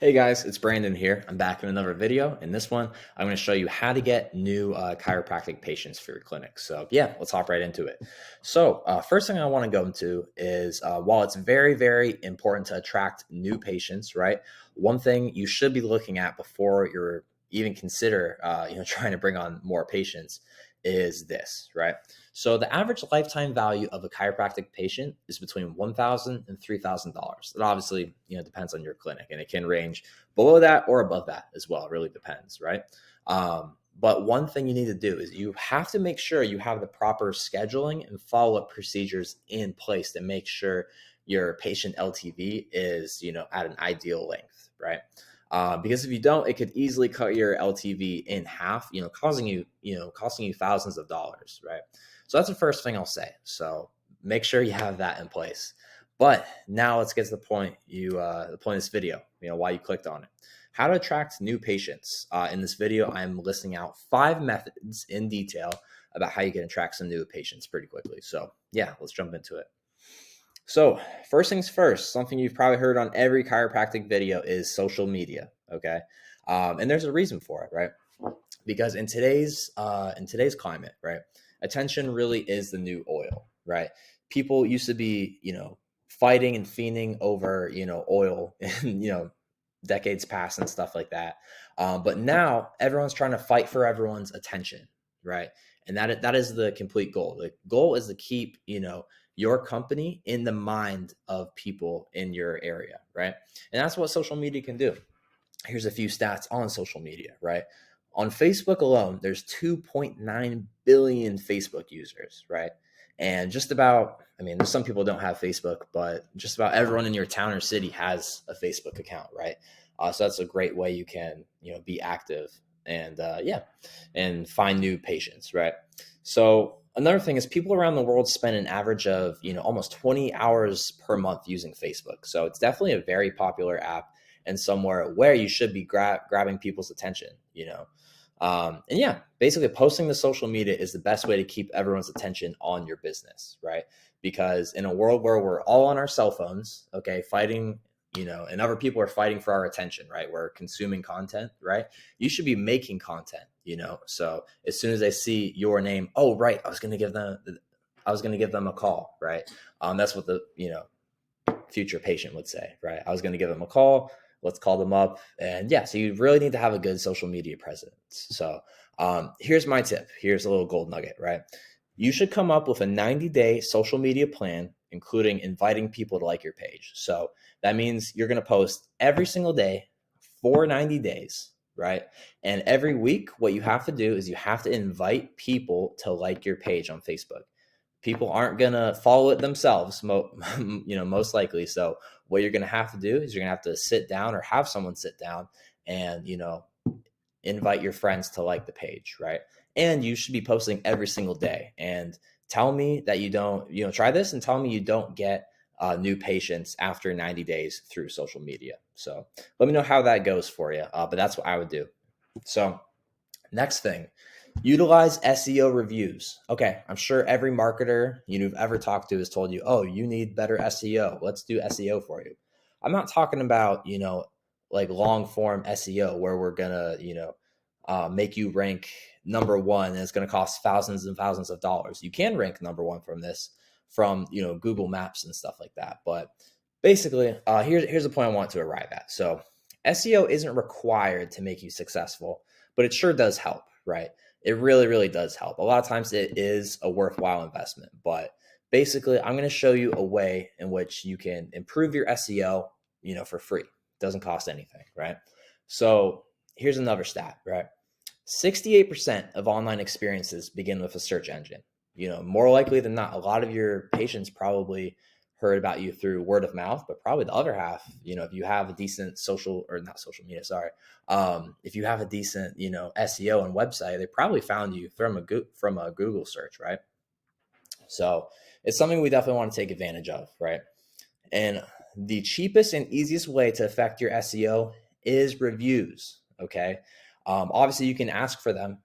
Hey guys, it's Brandon here. I'm back in another video. In this one, I'm going to show you how to get new chiropractic patients for your clinic. So yeah, let's hop right into it. So first thing I want to go into is while it's very, very important to attract new patients, right? One thing you should be looking at before you're even consider, trying to bring on more patients is this, right? So the average lifetime value of a chiropractic patient is between $1,000 and $3,000. It obviously, depends on your clinic, and it can range below that or above that as well. It really depends, right? But one thing you need to do is you have to make sure you have the proper scheduling and follow-up procedures in place to make sure your patient LTV is, at an ideal length, right? Because if you don't, it could easily cut your LTV in half, costing you thousands of dollars, right? So that's the first thing I'll say. So make sure you have that in place. But now let's get to the point of this video, why you clicked on it. How to attract new patients. In this video, I'm listing out 5 methods in detail about how you can attract some new patients pretty quickly. So yeah, let's jump into it. So first things first, something you've probably heard on every chiropractic video is social media. Okay. And there's a reason for it, right? Because in today's climate, right, attention really is the new oil, right? People used to be, fighting and fiending over, oil and, decades past and stuff like that. But now everyone's trying to fight for everyone's attention, right? And that is the complete goal. The goal is to keep, your company in the mind of people in your area, right? And that's what social media can do. Here's a few stats on social media, right? On Facebook alone, there's 2.9 billion Facebook users, right? And just about, there's some people don't have Facebook, but just about everyone in your town or city has a Facebook account, right? So that's a great way you can, be active and and find new patients, right? So another thing is people around the world spend an average of, almost 20 hours per month using Facebook. So it's definitely a very popular app and somewhere where you should be grabbing people's attention, and yeah, basically posting to social media is the best way to keep everyone's attention on your business, right? Because in a world where we're all on our cell phones, okay, fighting, and other people are fighting for our attention, right? We're consuming content, right? You should be making content, so as soon as they see your name, oh, right, I was going to give them a call, right? That's what the, future patient would say, right? I was going to give them a call. Let's call them up. And yeah, so you really need to have a good social media presence. So here's my tip. Here's a little gold nugget, right? You should come up with a 90-day social media plan, including inviting people to like your page. So that means you're going to post every single day for 90 days, right? And every week, what you have to do is you have to invite people to like your page on Facebook. People aren't going to follow it themselves, most likely. So what you're going to have to do is you're going to have to sit down or have someone sit down and, invite your friends to like the page, right? And you should be posting every single day. And tell me that you don't, try this and tell me you don't get new patients after 90 days through social media. So let me know how that goes for you. But that's what I would do. So next thing, utilize SEO reviews. Okay, I'm sure every marketer you've ever talked to has told you, oh, you need better SEO. Let's do SEO for you. I'm not talking about, like long form SEO where we're going to, make you rank number one and it's going to cost thousands and thousands of dollars. You can rank number one from Google Maps and stuff like that. But basically, here's the point I want to arrive at. So SEO isn't required to make you successful, but it sure does help, right? It really, really does help. A lot of times it is a worthwhile investment, but basically I'm going to show you a way in which you can improve your SEO, for free. It doesn't cost anything, right? So here's another stat, right? 68% of online experiences begin with a search engine. More likely than not, a lot of your patients probably heard about you through word of mouth, but probably the other half, if you have a decent if you have a decent, SEO and website, they probably found you from a Google search, right? So it's something we definitely want to take advantage of, right? And the cheapest and easiest way to affect your SEO is reviews. Okay. Obviously you can ask for them,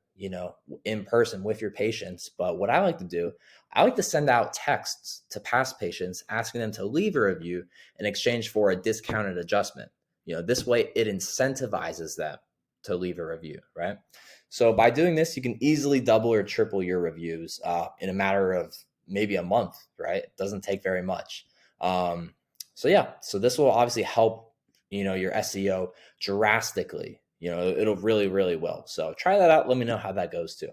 in person with your patients. But what I like to do, I like to send out texts to past patients asking them to leave a review in exchange for a discounted adjustment. This way it incentivizes them to leave a review, right? So by doing this, you can easily double or triple your reviews in a matter of maybe a month, right? It doesn't take very much. So this will obviously help, your SEO drastically. It'll really, really will. So try that out. Let me know how that goes too.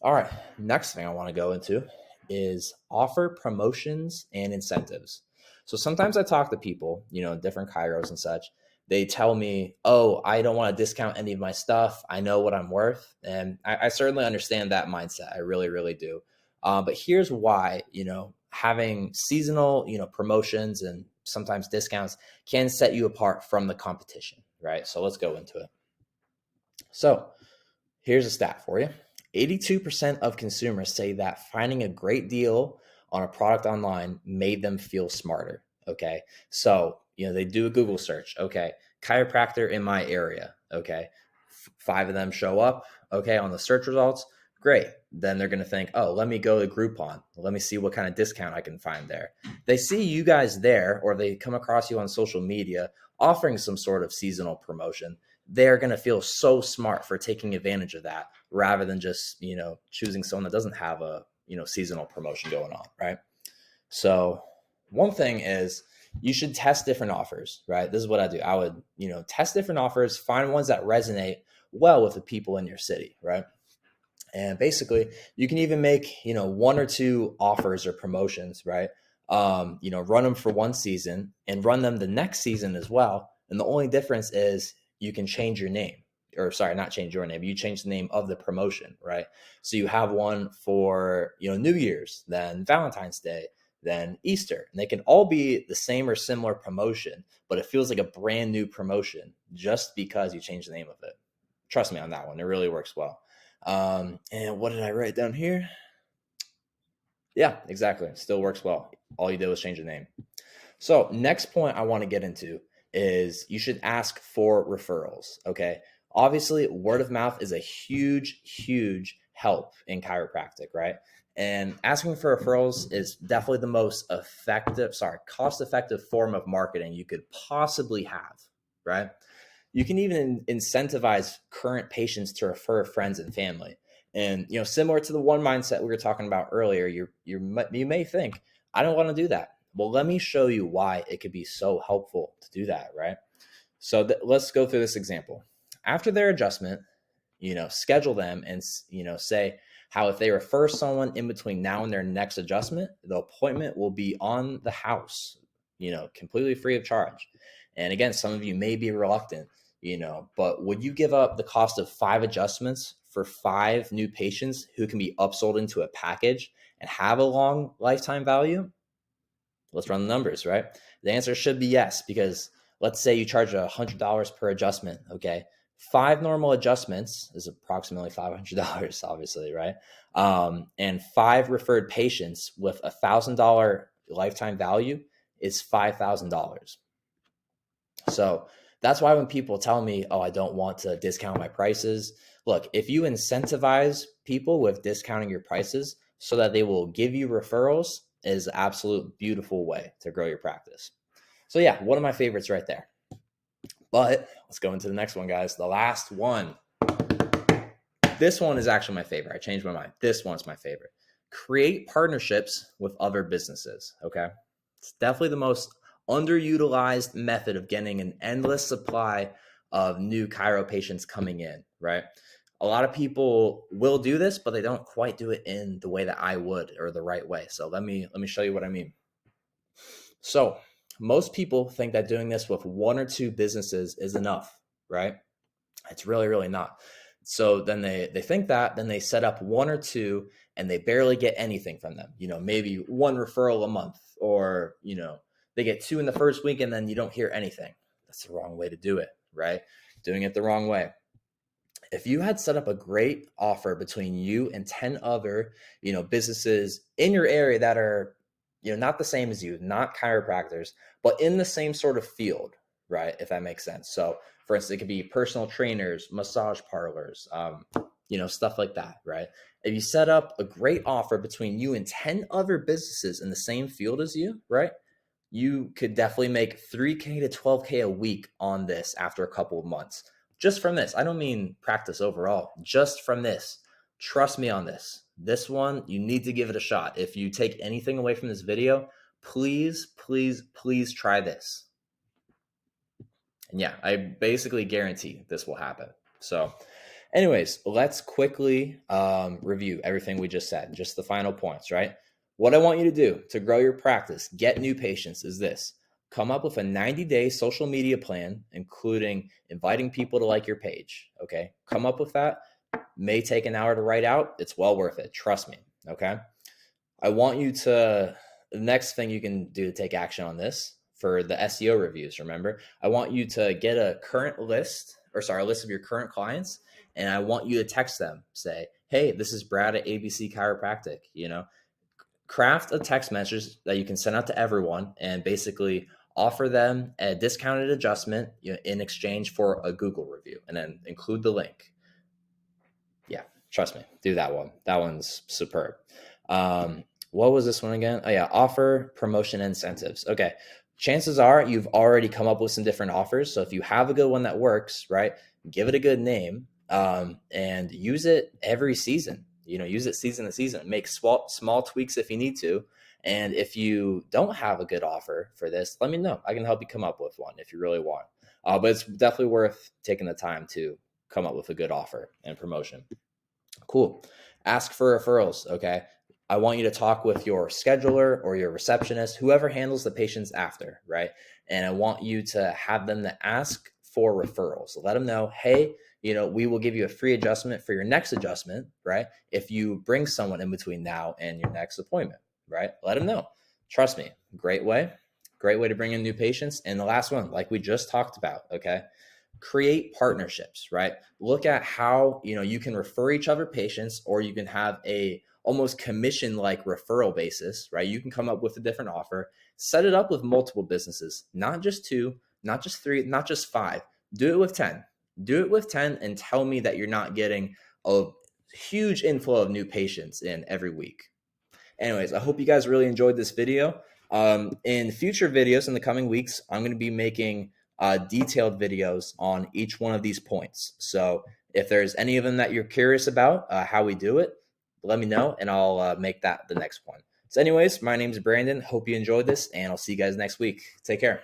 All right. Next thing I want to go into is offer promotions and incentives. So sometimes I talk to people, different chiros and such. They tell me, oh, I don't want to discount any of my stuff. I know what I'm worth. And I certainly understand that mindset. I really, really do. But here's why, having seasonal, promotions and sometimes discounts can set you apart from the competition, right? So let's go into it. So here's a stat for you. 82% of consumers say that finding a great deal on a product online made them feel smarter. Okay. So, they do a Google search. Okay. Chiropractor in my area. Okay. 5 of them show up. Okay. On the search results. Great. Then they're going to think, oh, let me go to Groupon. Let me see what kind of discount I can find there. They see you guys there, or they come across you on social media offering some sort of seasonal promotion. They're going to feel so smart for taking advantage of that rather than just, choosing someone that doesn't have a, seasonal promotion going on. Right. So one thing is you should test different offers, right? This is what I do. I would, test different offers, find ones that resonate well with the people in your city. Right. And basically you can even make, 1 or 2 offers or promotions, right? Run them for one season and run them the next season as well. And the only difference is you can change your name, or sorry, not change your name. You change the name of the promotion, right? So you have one for, New Year's, then Valentine's Day, then Easter, and they can all be the same or similar promotion, but it feels like a brand new promotion just because you changed the name of it. Trust me on that one. It really works well. And what did I write down here? Yeah, exactly. Still works well. All you did was change the name. So next point I want to get into is you should ask for referrals. Okay. Obviously, word of mouth is a huge, huge help in chiropractic, right? And asking for referrals is definitely the most cost-effective form of marketing you could possibly have, right? You can even incentivize current patients to refer friends and family. And similar to the one mindset we were talking about earlier, you may think, I don't want to do that. Well, let me show you why it could be so helpful to do that, right? So let's go through this example. After their adjustment, schedule them and say how if they refer someone in between now and their next adjustment, the appointment will be on the house, completely free of charge. And again, some of you may be reluctant, but would you give up the cost of 5 adjustments for 5 new patients who can be upsold into a package and have a long lifetime value? Let's run the numbers, right? The answer should be yes, because let's say you charge $100 per adjustment. Okay. 5 normal adjustments is approximately $500, obviously, right? And 5 referred patients with $1,000 lifetime value is $5,000. So that's why when people tell me, oh, I don't want to discount my prices, look, if you incentivize people with discounting your prices so that they will give you referrals, is an absolute beautiful way to grow your practice. So yeah, one of my favorites right there. But let's go into the next one, guys. The last one. This one is actually my favorite. I changed my mind. This one's my favorite. Create partnerships with other businesses. Okay. It's definitely the most underutilized method of getting an endless supply of new chiro patients coming in, right? A lot of people will do this, but they don't quite do it in the way that I would, or the right way. So let me show you what I mean. So most people think that doing this with 1 or 2 businesses is enough, right? It's really, really not. So then they think that, then they set up 1 or 2 and they barely get anything from them. Maybe 1 referral a month, or, they get 2 in the first week and then you don't hear anything. That's the wrong way to do it, right? Doing it the wrong way. If you had set up a great offer between you and 10 other, businesses in your area that are, not the same as you, not chiropractors, but in the same sort of field, right? If that makes sense. So for instance, it could be personal trainers, massage parlors, stuff like that, right? If you set up a great offer between you and 10 other businesses in the same field as you, right? you could definitely make 3K to 12K a week on this after a couple of months. Just from this. I don't mean practice overall, just from this. Trust me on this. This one, you need to give it a shot. If you take anything away from this video, please, please, please try this. And yeah, I basically guarantee this will happen. So anyways, let's quickly review everything we just said, just the final points, right? What I want you to do to grow your practice, get new patients, is this. Come up with a 90-day social media plan, including inviting people to like your page, okay? Come up with that. May take an hour to write out. It's well worth it. Trust me, okay? I want you to, the next thing you can do to take action on this for the SEO reviews, remember, I want you to get a list of your current clients, and I want you to text them, say, hey, this is Brad at ABC Chiropractic, craft a text message that you can send out to everyone and basically offer them a discounted adjustment in exchange for a Google review, and then include the link. Yeah, trust me, do that one. That one's superb. What was this one again? Oh yeah, offer promotion incentives. Okay. Chances are you've already come up with some different offers. So if you have a good one that works, right, give it a good name, and use it every season. Use it season to season. Make small tweaks if you need to. And if you don't have a good offer for this, let me know. I can help you come up with one if you really want. But it's definitely worth taking the time to come up with a good offer and promotion. Cool. Ask for referrals. Okay. I want you to talk with your scheduler or your receptionist, whoever handles the patients after, right? And I want you to have them to ask for referrals. Let them know, hey, we will give you a free adjustment for your next adjustment, right? If you bring someone in between now and your next appointment, right? Let them know. Trust me, great way to bring in new patients. And the last one, like we just talked about, okay? Create partnerships, right? Look at how, you can refer each other patients, or you can have a almost commission like referral basis, right? You can come up with a different offer, set it up with multiple businesses, not just 2, not just 3, not just 5. Do it with 10. Do it with 10 and tell me that you're not getting a huge inflow of new patients in every week. Anyways, I hope you guys really enjoyed this video. In future videos in the coming weeks, I'm going to be making detailed videos on each one of these points. So if there's any of them that you're curious about how we do it, let me know and I'll make that the next one. So anyways, my name is Brandon. Hope you enjoyed this, and I'll see you guys next week. Take care.